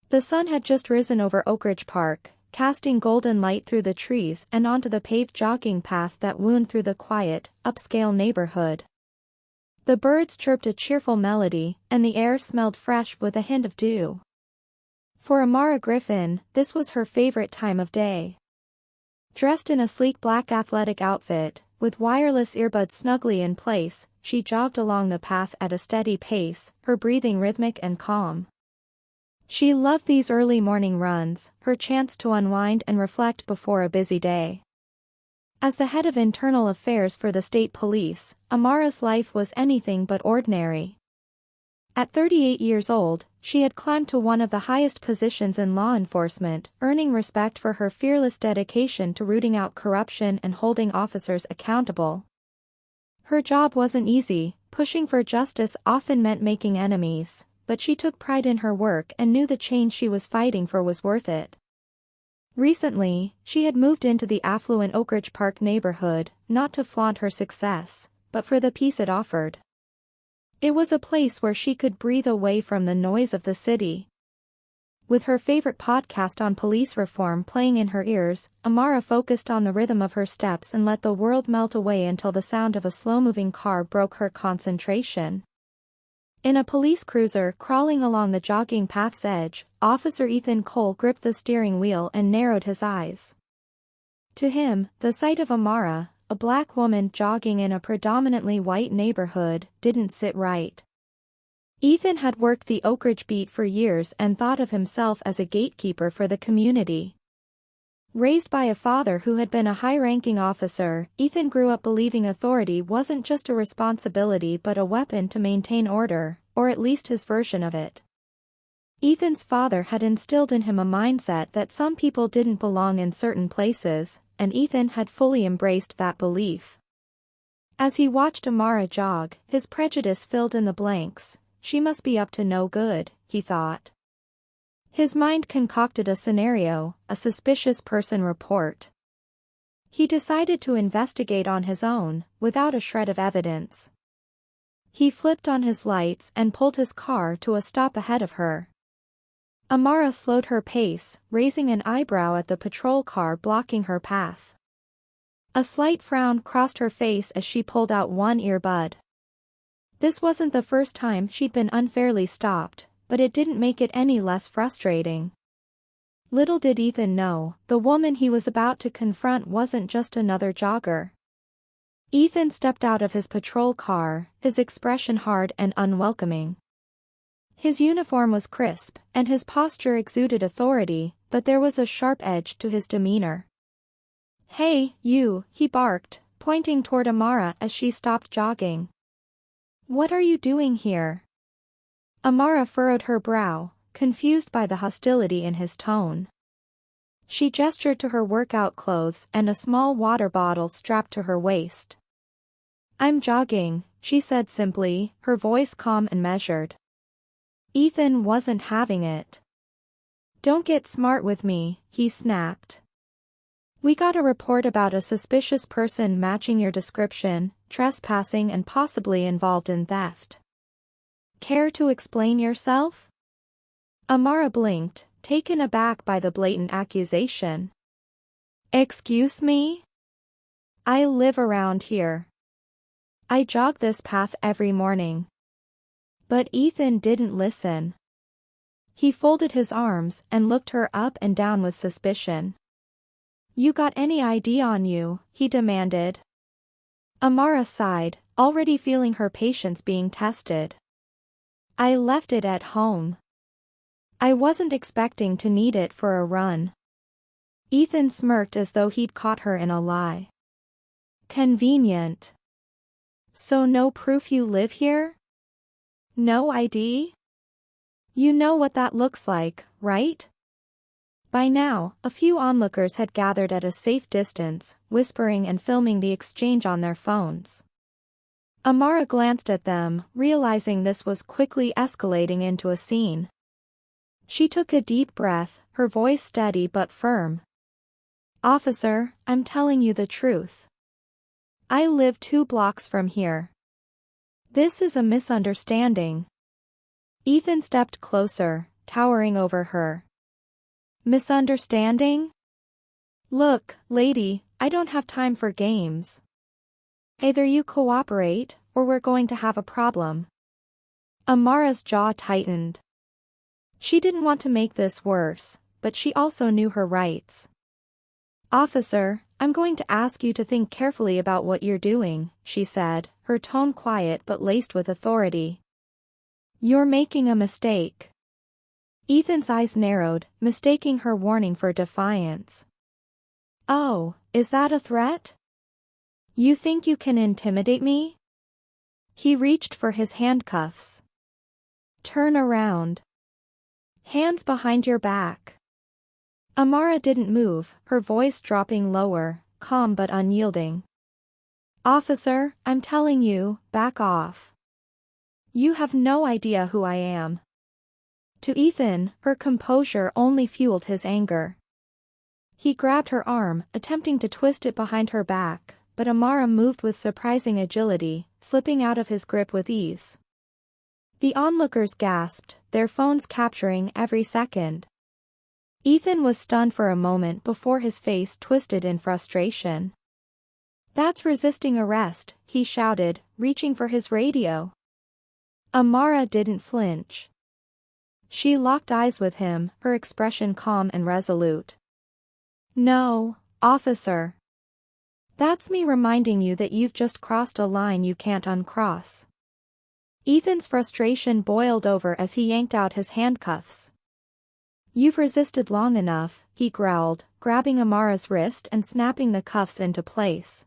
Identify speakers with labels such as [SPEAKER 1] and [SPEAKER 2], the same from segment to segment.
[SPEAKER 1] The sun had just risen over Oak Ridge Park, casting golden light through the trees and onto the paved jogging path that wound through the quiet, upscale neighborhood. The birds chirped a cheerful melody, and the air smelled fresh with a hint of dew. For Amara Griffin, this was her favorite time of day. Dressed in a sleek black athletic outfit, with wireless earbuds snugly in place, she jogged along the path at a steady pace, her breathing rhythmic and calm. She loved these early morning runs, her chance to unwind and reflect before a busy day. As the head of internal affairs for the state police, Amara's life was anything but ordinary. At 38 years old, she had climbed to one of the highest positions in law enforcement, earning respect for her fearless dedication to rooting out corruption and holding officers accountable. Her job wasn't easy, pushing for justice often meant making enemies, but she took pride in her work and knew the change she was fighting for was worth it. Recently, she had moved into the affluent Oak Ridge Park neighborhood, not to flaunt her success, but for the peace it offered. It was a place where she could breathe away from the noise of the city. With her favorite podcast on police reform playing in her ears, Amara focused on the rhythm of her steps and let the world melt away until the sound of a slow-moving car broke her concentration. In a police cruiser crawling along the jogging path's edge, Officer Ethan Cole gripped the steering wheel and narrowed his eyes. To him, the sight of Amara, a black woman jogging in a predominantly white neighborhood, didn't sit right. Ethan had worked the Oak Ridge beat for years and thought of himself as a gatekeeper for the community. Raised by a father who had been a high-ranking officer, Ethan grew up believing authority wasn't just a responsibility but a weapon to maintain order, or at least his version of it. Ethan's father had instilled in him a mindset that some people didn't belong in certain places, and Ethan had fully embraced that belief. As he watched Amara jog, his prejudice filled in the blanks. She must be up to no good, he thought. His mind concocted a scenario, a suspicious person report. He decided to investigate on his own, without a shred of evidence. He flipped on his lights and pulled his car to a stop ahead of her. Amara slowed her pace, raising an eyebrow at the patrol car blocking her path. A slight frown crossed her face as she pulled out one earbud. This wasn't the first time she'd been unfairly stopped, but it didn't make it any less frustrating. Little did Ethan know, the woman he was about to confront wasn't just another jogger. Ethan stepped out of his patrol car, his expression hard and unwelcoming. His uniform was crisp, and his posture exuded authority, but there was a sharp edge to his demeanor. "Hey, you," he barked, pointing toward Amara as she stopped jogging. "What are you doing here?" Amara furrowed her brow, confused by the hostility in his tone. She gestured to her workout clothes and a small water bottle strapped to her waist. "I'm jogging," she said simply, her voice calm and measured. Ethan wasn't having it. "Don't get smart with me," he snapped. "We got a report about a suspicious person matching your description, trespassing and possibly involved in theft. Care to explain yourself?" Amara blinked, taken aback by the blatant accusation. "Excuse me? I live around here. I jog this path every morning." But Ethan didn't listen. He folded his arms and looked her up and down with suspicion. "You got any ID on you?" he demanded. Amara sighed, already feeling her patience being tested. "I left it at home. I wasn't expecting to need it for a run." Ethan smirked as though he'd caught her in a lie. "Convenient. So no proof you live here? No ID? You know what that looks like, right?" By now, a few onlookers had gathered at a safe distance, whispering and filming the exchange on their phones. Amara glanced at them, realizing this was quickly escalating into a scene. She took a deep breath, her voice steady but firm. "Officer, I'm telling you the truth. I live 2 blocks from here. This is a misunderstanding." Ethan stepped closer, towering over her. Misunderstanding? Look, lady, I don't have time for games. Either you cooperate, or we're going to have a problem. Amara's jaw tightened. She didn't want to make this worse, but she also knew her rights. Officer, I'm going to ask you to think carefully about what you're doing, she said, her tone quiet but laced with authority. You're making a mistake. Ethan's eyes narrowed, mistaking her warning for defiance. Oh, is that a threat? You think you can intimidate me? He reached for his handcuffs. Turn around. Hands behind your back. Amara didn't move, her voice dropping lower, calm but unyielding. Officer, I'm telling you, back off. You have no idea who I am. To Ethan, her composure only fueled his anger. He grabbed her arm, attempting to twist it behind her back, but Amara moved with surprising agility, slipping out of his grip with ease. The onlookers gasped, their phones capturing every second. Ethan was stunned for a moment before his face twisted in frustration. That's resisting arrest, he shouted, reaching for his radio. Amara didn't flinch. She locked eyes with him, her expression calm and resolute. No, officer. That's me reminding you that you've just crossed a line you can't uncross. Ethan's frustration boiled over as he yanked out his handcuffs. You've resisted long enough, he growled, grabbing Amara's wrist and snapping the cuffs into place.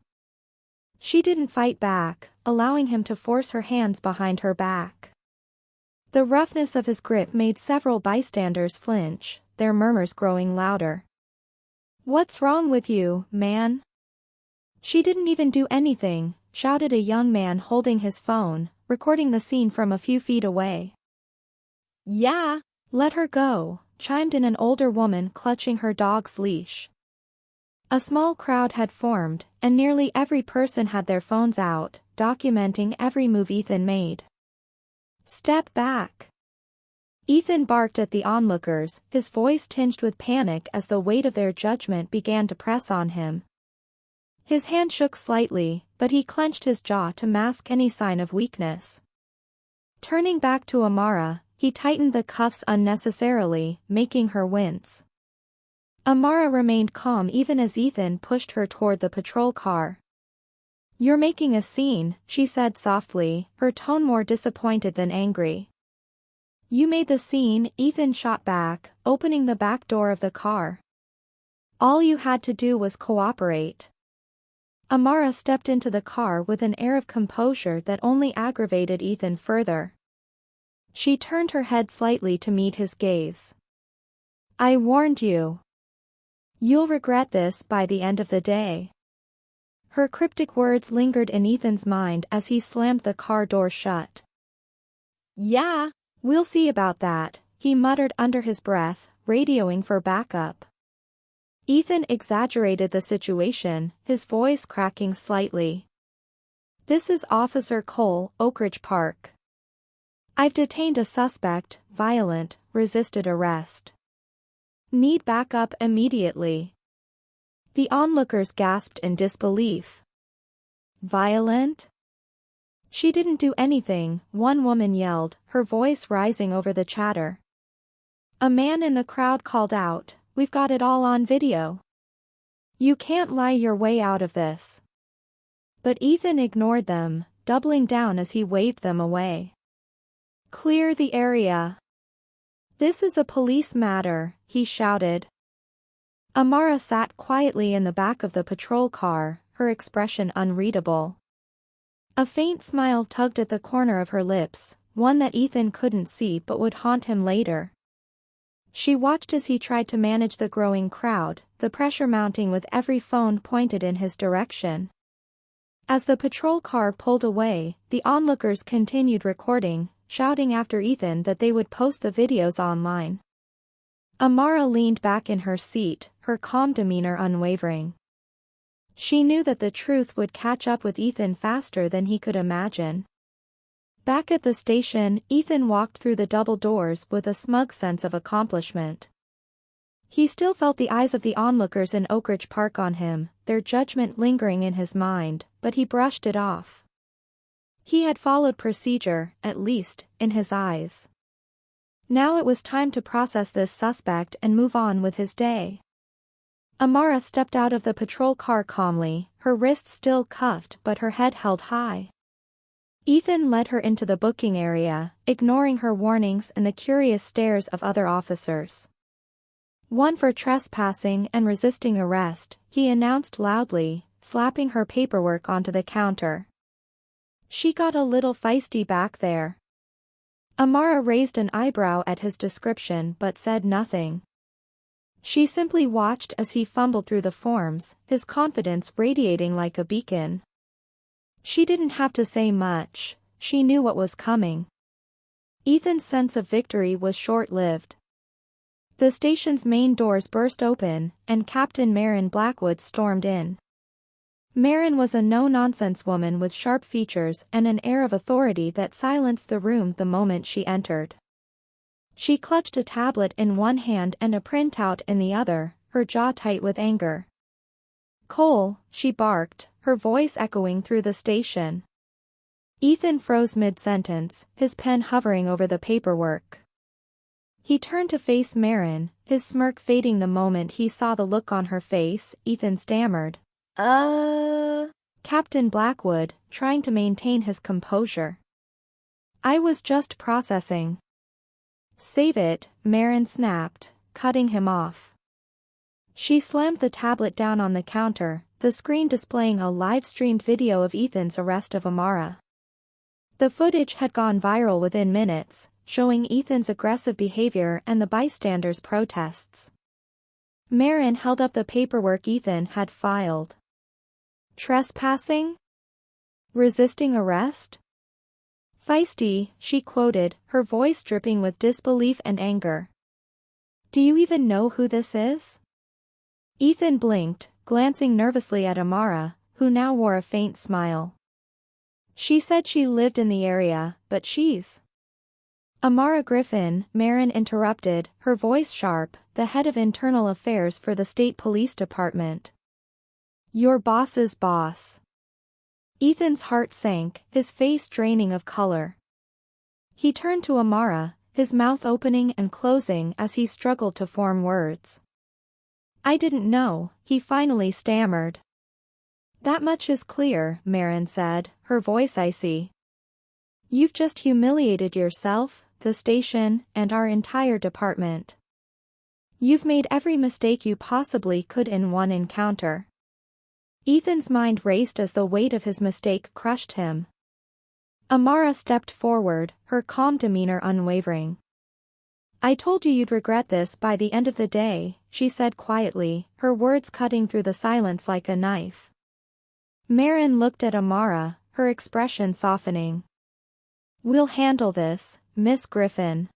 [SPEAKER 1] She didn't fight back, allowing him to force her hands behind her back. The roughness of his grip made several bystanders flinch, their murmurs growing louder. What's wrong with you, man? She didn't even do anything, shouted a young man holding his phone, recording the scene from a few feet away. Yeah, let her go, chimed in an older woman clutching her dog's leash. A small crowd had formed, and nearly every person had their phones out, documenting every move Ethan made. Step back. Ethan barked at the onlookers, his voice tinged with panic as the weight of their judgment began to press on him. His hand shook slightly, but he clenched his jaw to mask any sign of weakness. Turning back to Amara, he tightened the cuffs unnecessarily, making her wince. Amara remained calm even as Ethan pushed her toward the patrol car. You're making a scene, she said softly, her tone more disappointed than angry. You made the scene, Ethan shot back, opening the back door of the car. All you had to do was cooperate. Amara stepped into the car with an air of composure that only aggravated Ethan further. She turned her head slightly to meet his gaze. I warned you. You'll regret this by the end of the day. Her cryptic words lingered in Ethan's mind as he slammed the car door shut. Yeah, we'll see about that, he muttered under his breath, radioing for backup. Ethan exaggerated the situation, his voice cracking slightly. This is Officer Cole, Oak Ridge Park. I've detained a suspect, violent, resisted arrest. Need backup immediately. The onlookers gasped in disbelief. Violent? She didn't do anything, one woman yelled, her voice rising over the chatter. A man in the crowd called out, We've got it all on video. You can't lie your way out of this. But Ethan ignored them, doubling down as he waved them away. Clear the area. This is a police matter, he shouted. Amara sat quietly in the back of the patrol car, her expression unreadable. A faint smile tugged at the corner of her lips, one that Ethan couldn't see but would haunt him later. She watched as he tried to manage the growing crowd, the pressure mounting with every phone pointed in his direction. As the patrol car pulled away, the onlookers continued recording, shouting after Ethan that they would post the videos online. Amara leaned back in her seat, her calm demeanor unwavering. She knew that the truth would catch up with Ethan faster than he could imagine. Back at the station, Ethan walked through the double doors with a smug sense of accomplishment. He still felt the eyes of the onlookers in Oak Ridge Park on him, their judgment lingering in his mind, but he brushed it off. He had followed procedure, at least, in his eyes. Now it was time to process this suspect and move on with his day. Amara stepped out of the patrol car calmly, her wrists still cuffed but her head held high. Ethan led her into the booking area, ignoring her warnings and the curious stares of other officers. "One for trespassing and resisting arrest," he announced loudly, slapping her paperwork onto the counter. She got a little feisty back there. Amara raised an eyebrow at his description but said nothing. She simply watched as he fumbled through the forms, his confidence radiating like a beacon. She didn't have to say much, she knew what was coming. Ethan's sense of victory was short-lived. The station's main doors burst open, and Captain Marin Blackwood stormed in. Marin was a no-nonsense woman with sharp features and an air of authority that silenced the room the moment she entered. She clutched a tablet in one hand and a printout in the other, her jaw tight with anger. "Cole," she barked, her voice echoing through the station. Ethan froze mid-sentence, his pen hovering over the paperwork. He turned to face Marin, his smirk fading the moment he saw the look on her face. Ethan stammered. Captain Blackwood, trying to maintain his composure. "I was just processing." "Save it," Marin snapped, cutting him off. She slammed the tablet down on the counter, the screen displaying a live-streamed video of Ethan's arrest of Amara. The footage had gone viral within minutes, showing Ethan's aggressive behavior and the bystanders' protests. Marin held up the paperwork Ethan had filed. "Trespassing? Resisting arrest?" "Feisty," she quoted, her voice dripping with disbelief and anger. "Do you even know who this is?" Ethan blinked, glancing nervously at Amara, who now wore a faint smile. "She said she lived in the area, but she's..." "Amara Griffin," Marin interrupted, her voice sharp, the head of internal affairs for the state police department. "Your boss's boss." Ethan's heart sank, his face draining of color. He turned to Amara, his mouth opening and closing as he struggled to form words. "I didn't know," he finally stammered. "That much is clear," Marin said, her voice icy. "You've just humiliated yourself, the station, and our entire department. You've made every mistake you possibly could in one encounter." Ethan's mind raced as the weight of his mistake crushed him. Amara stepped forward, her calm demeanor unwavering. "I told you you'd regret this by the end of the day," she said quietly, her words cutting through the silence like a knife. Marin looked at Amara, her expression softening. "We'll handle this, Miss Griffin.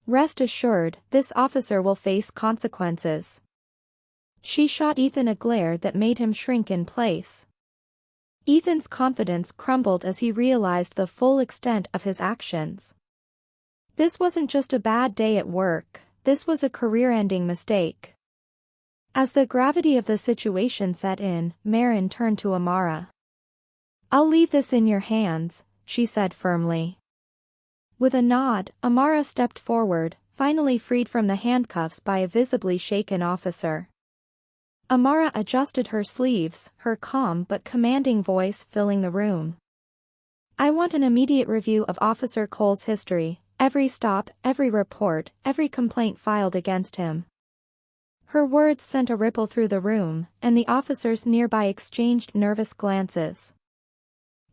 [SPEAKER 1] Rest assured, this officer will face consequences." She shot Ethan a glare that made him shrink in place. Ethan's confidence crumbled as he realized the full extent of his actions. This wasn't just a bad day at work, this was a career-ending mistake. As the gravity of the situation set in, Marin turned to Amara. "I'll leave this in your hands," she said firmly. With a nod, Amara stepped forward, finally freed from the handcuffs by a visibly shaken officer. Amara adjusted her sleeves, her calm but commanding voice filling the room. "I want an immediate review of Officer Cole's history, every stop, every report, every complaint filed against him." Her words sent a ripple through the room, and the officers nearby exchanged nervous glances.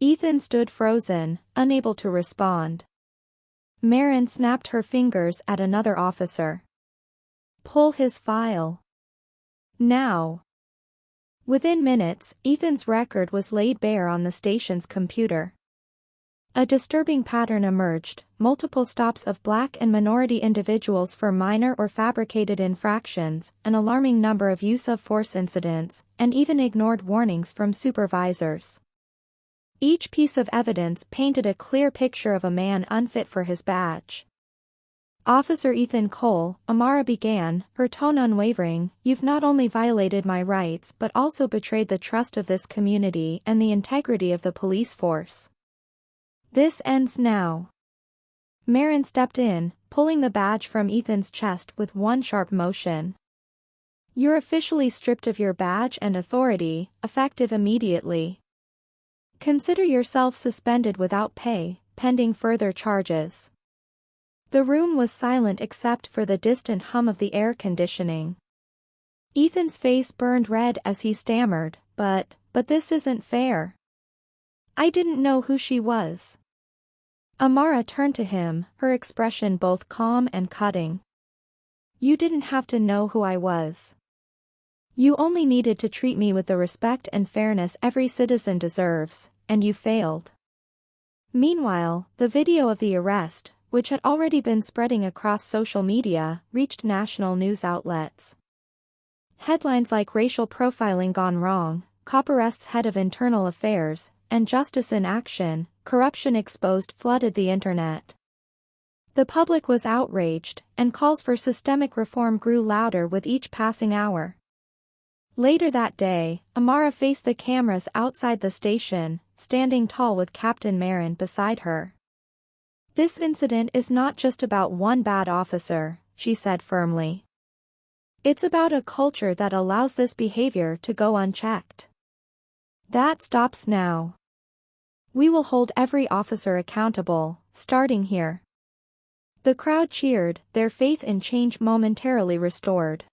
[SPEAKER 1] Ethan stood frozen, unable to respond. Marin snapped her fingers at another officer. "Pull his file. Now." Within minutes, Ethan's record was laid bare on the station's computer. A disturbing pattern emerged, multiple stops of black and minority individuals for minor or fabricated infractions, an alarming number of use-of-force incidents, and even ignored warnings from supervisors. Each piece of evidence painted a clear picture of a man unfit for his badge. "Officer Ethan Cole," Amara began, her tone unwavering, "you've not only violated my rights but also betrayed the trust of this community and the integrity of the police force. This ends now." Marin stepped in, pulling the badge from Ethan's chest with one sharp motion. "You're officially stripped of your badge and authority, effective immediately. Consider yourself suspended without pay, pending further charges." The room was silent except for the distant hum of the air conditioning. Ethan's face burned red as he stammered, but this isn't fair. "I didn't know who she was." Amara turned to him, her expression both calm and cutting. "You didn't have to know who I was. You only needed to treat me with the respect and fairness every citizen deserves, and you failed." Meanwhile, the video of the arrest, which had already been spreading across social media, reached national news outlets. Headlines like "Racial Profiling Gone Wrong," "Cop Arrests Head of Internal Affairs," and "Justice in Action, Corruption Exposed" flooded the internet. The public was outraged, and calls for systemic reform grew louder with each passing hour. Later that day, Amara faced the cameras outside the station, standing tall with Captain Marin beside her. "This incident is not just about one bad officer," she said firmly. "It's about a culture that allows this behavior to go unchecked. That stops now. We will hold every officer accountable, starting here." The crowd cheered, their faith in change momentarily restored.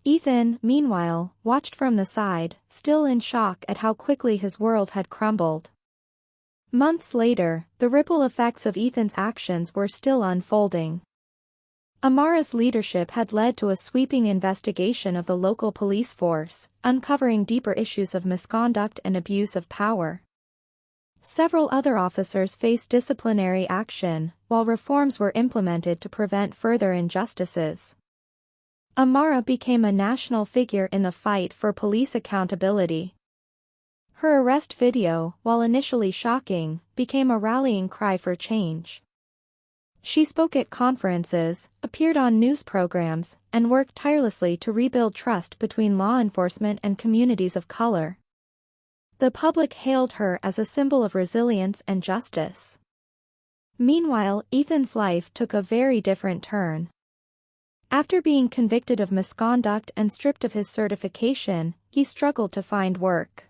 [SPEAKER 1] Ethan, meanwhile, watched from the side, still in shock at how quickly his world had crumbled. Months later, the ripple effects of Ethan's actions were still unfolding. Amara's leadership had led to a sweeping investigation of the local police force, uncovering deeper issues of misconduct and abuse of power. Several other officers faced disciplinary action, while reforms were implemented to prevent further injustices. Amara became a national figure in the fight for police accountability. Her arrest video, while initially shocking, became a rallying cry for change. She spoke at conferences, appeared on news programs, and worked tirelessly to rebuild trust between law enforcement and communities of color. The public hailed her as a symbol of resilience and justice. Meanwhile, Ethan's life took a very different turn. After being convicted of misconduct and stripped of his certification, he struggled to find work.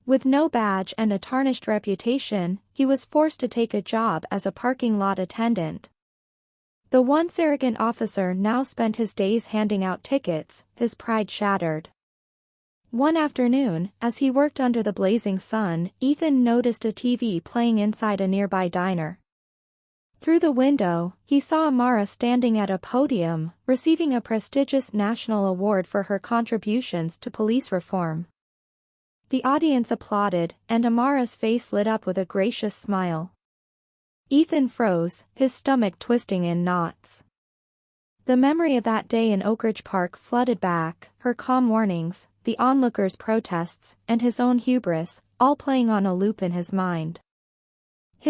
[SPEAKER 1] With no badge and a tarnished reputation, he was forced to take a job as a parking lot attendant. The once arrogant officer now spent his days handing out tickets, his pride shattered. One afternoon, as he worked under the blazing sun, Ethan noticed a TV playing inside a nearby diner. Through the window, he saw Amara standing at a podium, receiving a prestigious national award for her contributions to police reform. The audience applauded, and Amara's face lit up with a gracious smile. Ethan froze, his stomach twisting in knots. The memory of that day in Oak Ridge Park flooded back, her calm warnings, the onlookers' protests, and his own hubris, all playing on a loop in his mind.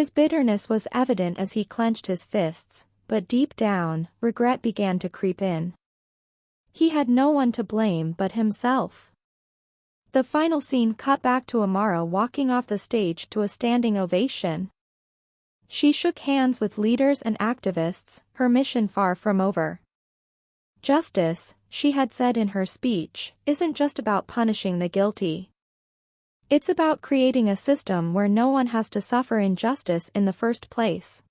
[SPEAKER 1] His bitterness was evident as he clenched his fists, but deep down, regret began to creep in. He had no one to blame but himself. The final scene cut back to Amara walking off the stage to a standing ovation. She shook hands with leaders and activists, her mission far from over. "Justice," she had said in her speech, "isn't just about punishing the guilty. It's about creating a system where no one has to suffer injustice in the first place."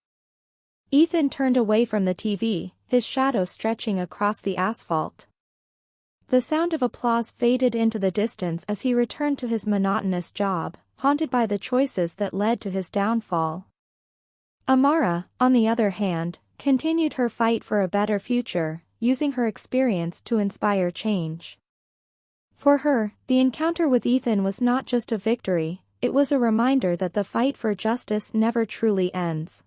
[SPEAKER 1] Ethan turned away from the TV, his shadow stretching across the asphalt. The sound of applause faded into the distance as he returned to his monotonous job, haunted by the choices that led to his downfall. Amara, on the other hand, continued her fight for a better future, using her experience to inspire change. For her, the encounter with Ethan was not just a victory, it was a reminder that the fight for justice never truly ends.